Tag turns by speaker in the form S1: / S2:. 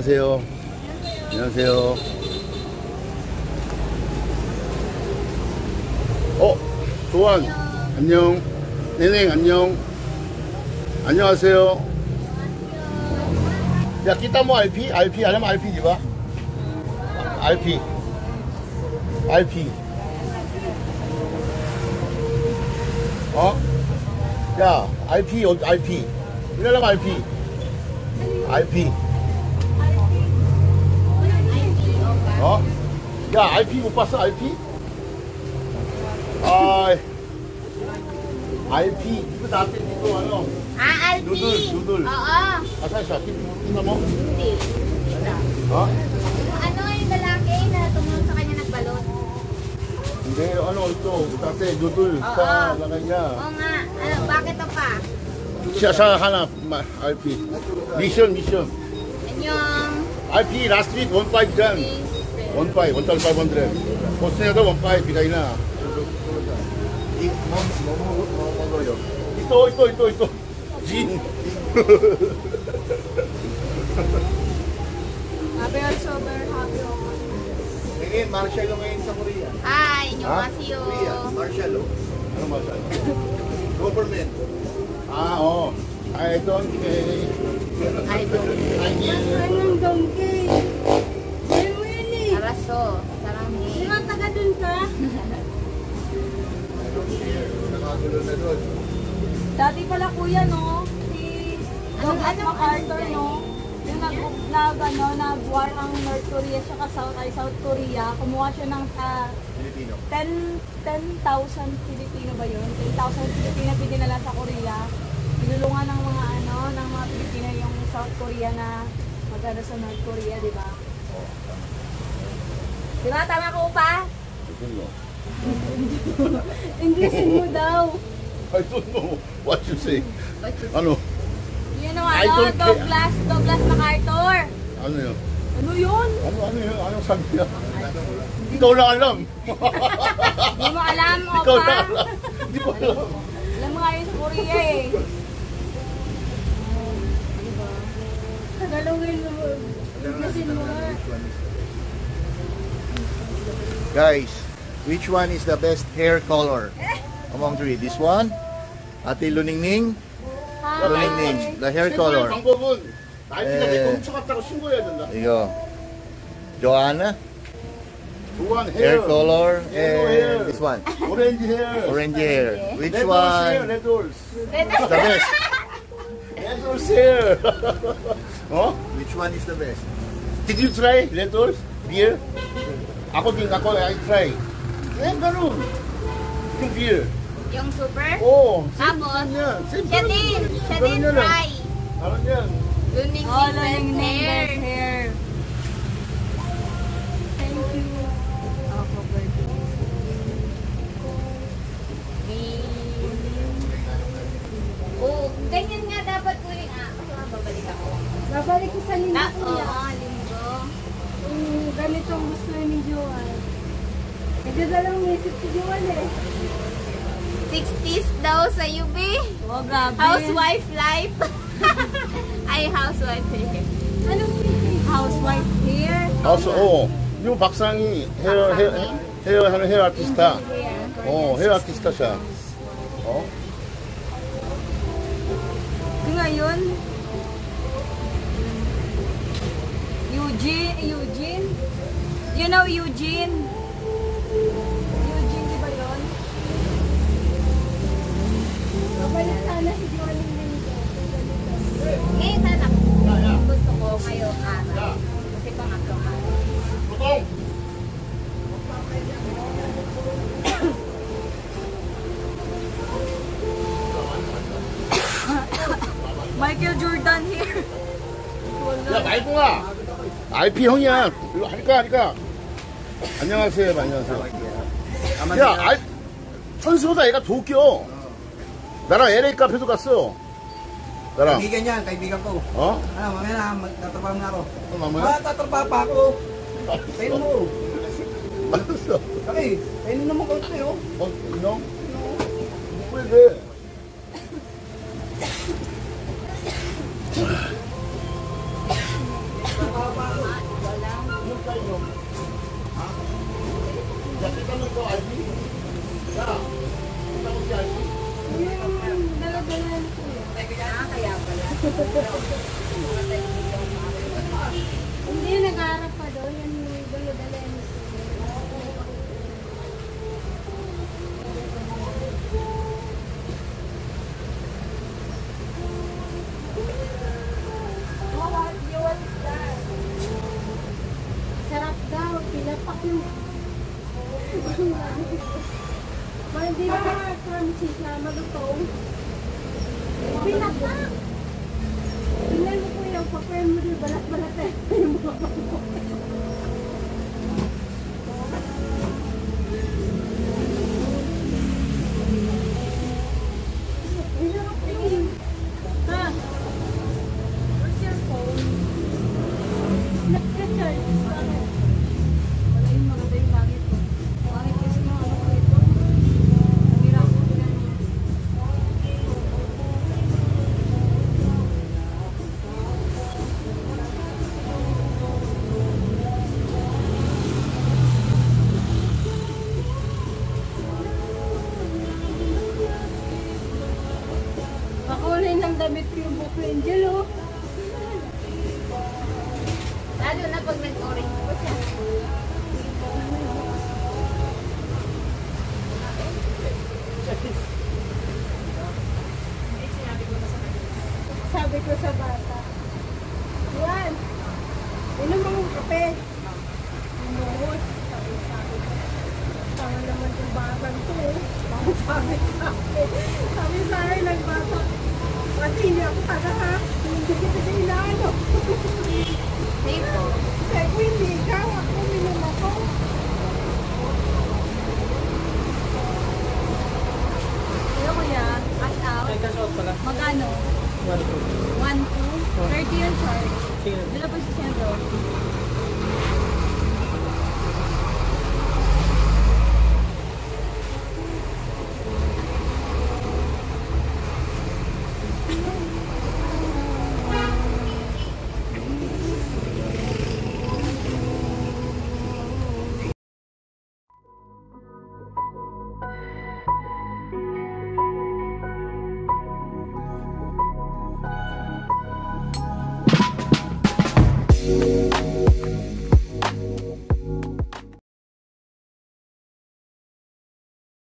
S1: 안녕하세요. 안녕하세요. 조한. 안녕. 네네, 안녕. 안녕하세요. Ya, kita mau RP, alam RP di ba? RP. RP. Ya, RP o RP. Ini alam RP. RP. Ya, RP mo pasa RP? RP. Di ba dati dito ano?
S2: RP.
S1: Noodle.
S2: Oo.
S1: Asan siya? Kita mo?
S2: Hindi. Ano yung lalaki na tumunod sa kanya nagbalot?
S1: Hindi, ano ito? Dati noodle sa lagay niya.
S2: Oo nga. Ano, bakit ito pa?
S1: Siya sa hanap, RP. Mission.
S2: Anyong.
S1: RP last week 1.5 dyan. 1,500. Post niya daw 1.5 bigay na. Ito. Gin.
S2: Happy or sober, happy or
S3: Ngayon, Marshall ngayon sa Korea.
S2: Hi, annyeonghaseyo.
S3: Korea, Marshall.
S1: Ano masal?
S3: Government.
S1: Oo. I don't care.
S2: Ay,
S4: Anong donkey? Ayun mo yun eh.
S2: Araso. Sarami.
S4: Di ba taga dun ka?
S3: Nakagulo na doon.
S4: Dati pala kuya no, si Douglas MacArthur no, yung nag-war ang North Korea siya South Korea, kumuha siya ng
S3: Filipino.
S4: 10,000 Filipino ba yun? 10,000 Filipino pinadala sa Korea. Nilulungan ng mga Pilipino yung South Korea na magano sa North Korea, di ba? Di ba? Tama ko pa? Englishin mo daw.
S1: I don't know what you say. Ano?
S4: Yun ang
S1: I don't care.
S4: Douglas MacArthur.
S1: Ano yun?
S4: Ano yun?
S1: Ano yun? Anong sabi niya? Ikaw lang alam.
S4: Hindi mo alam,
S1: Ikaw
S4: Opa.
S1: lang alam. Hindi ko alam.
S4: Alam mo nga yun sa Korea eh. Tagalogin mo. Englishin mo.
S3: Guys, which one is the best hair color among three? This one? Ate Luningning? Luningning, the hair color.
S1: 방법은 나이가 내 멈춰 갔다고 신고해야 된다.
S3: 이거. Joanna,
S1: 조한
S3: hair color,
S1: Yellow hair.
S3: and this one,
S1: 오렌지 헤어.
S3: orange hair. Which
S1: 레드홀스 헤어,
S3: one
S1: 레드홀스.
S3: is the best?
S1: 레드홀스 헤어.
S3: Which one is the best?
S1: Did you try 레드홀스? Beer? Ako I try. Ganun. Yung beer.
S2: Yung super?
S1: Oo.
S2: Tapos,
S1: Same
S2: siya din. Siya din try.
S1: Parang yan.
S2: Luning
S4: Oh,
S2: best
S4: learning
S2: hair.
S4: hair. Thank you. Oh, for birthday.
S2: Oh, ganyan nga dapat uling. Babalik ako.
S4: Babalik ko sa linggo kuya.
S2: Oo, linggo.
S4: Ganito ang gusto ni Joan. Nagdadalang message si Joan eh.
S2: 60s daw sa UB.
S4: Oh, grabe.
S2: Housewife life. Ay, housewife hair.
S4: Anong housewife hair?
S1: Also, yung 박상이 헤어 아티스타. 헤어 아티스타 siya.
S4: Yung ngayon, Eugene? You know Eugene? Eugene, di ba yun? Mabalik sana si Joan yung ganito.
S2: Ngayon, anak. Gusto ko ngayon araw. Kasi pangatlong araw.
S1: Putong!
S4: Michael Jordan here.
S1: 야, 말고가 RP 형이야. 이거 하니까. 안녕하세요. 안녕하세요. 야, 천수보다 얘가 더 웃겨. 나랑 LA 카페도 갔어. 나랑.
S5: Kaibigan yan, kaibigan ko.
S1: Ano,
S5: Mamaya na, magtatrabaho na ako.
S1: mamaya?
S5: Tatrabaho pa ako. Kain mo.
S1: 알았어.
S5: Okay, kainin naman ko ito.
S1: 이놈? 왜 그래?
S5: Trabaho pa
S1: sa inyo? Ha? Nakita mo ito, Aldi? Ya. Kita mo si Aldi?
S4: Yung dala-dala na po yun.
S2: Kaya pala.
S4: Hindi, nag-aarap pa doon. Yan yung dala-dala yan. Sarap daw, pinapak yung... Hindi ba from cheese na malutong? Pinapak! Tingnan mo po yung papel mo rin, balat-balat na yung mga papel. Ha? Where's your phone? Nag-charge. Wala yung maganda yung langit ko. Langit kasi mga ano ko ito. Namira ko tingnan mo. Makulay ng damit ko yung buko angel, oh.
S2: Lalo na pag nag-orange po siya.
S4: Sabi ko sa bata, yan, inom ang kape. Inuhot. Sabi ko, tama naman yung batang to, eh. Sabi sa akin. Sabi sa akin, nagbata. Kasi hindi ako taga, ha? Hindi kita inaano.
S2: Safe po.
S4: Sabi ko, hindi ikaw. Ako, minum ako. Hello, kuya. Cash out.
S5: Ay, cash out pala.
S4: Magkano? 1, 2. 30 yung charge.
S5: Sige.
S4: Dala ba